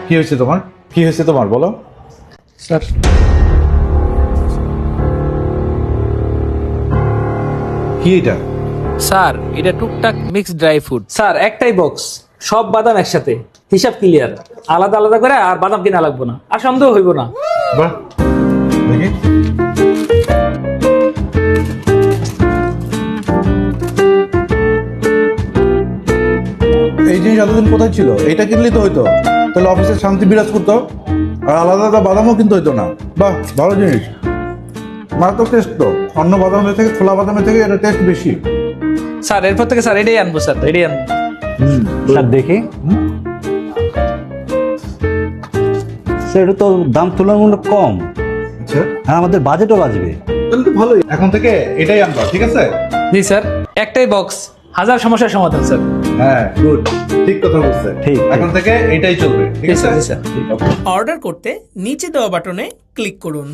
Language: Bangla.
কি হয়েছে তোমার? কি হয়েছে তোমার বলো। স্যার কি এটা? স্যার এটা টুকটাক মিক্স ড্রাই ফ্রুট স্যার, একটাই বক্স, সব বাদাম একসাথে, হিসাব ক্লিয়ার। আলাদা আলাদা করে আর বাদাম কিনা লাগবো না, আর সন্দেহ হইব না। বাহ, দেখি। এই জিনিস এতদিন কোথায় ছিল? এটা কিনলেই তো হইতো, তাহলে অফিসে শান্তি বিরাজ করতো, আর আলাদা আলাদা বাদামও কিনতে হইতো না। বাহ, ভালো জিনিস। মারাত্মক টেস্ট তো, অন্য বাদামের থেকে, খোলা বাদামের থেকে এটা টেস্ট বেশি। স্যার এরপর থেকে স্যার এটাই আনবো, স্যার এটাই আনবো। স্যার দেখি। স্যার এটা তো দাম তুলনামূলক কম, আচ্ছা, আর আমাদের বাজেটও বাঁচবে। তাহলে তো ভালোই। এখন থেকে এটাই আনবা, ঠিক আছে? জি স্যার, একটাই বক্স, হাজার সমস্যার সমাধান স্যার। হ্যাঁ, গুড, ঠিক কথা বলছে। ঠিক। এখন থেকে এটাই চলবে, ঠিক জি আছে? স্যার, জি স্যার। অর্ডার করতে নিচে দেওয়া বাটনে ক্লিক করুন।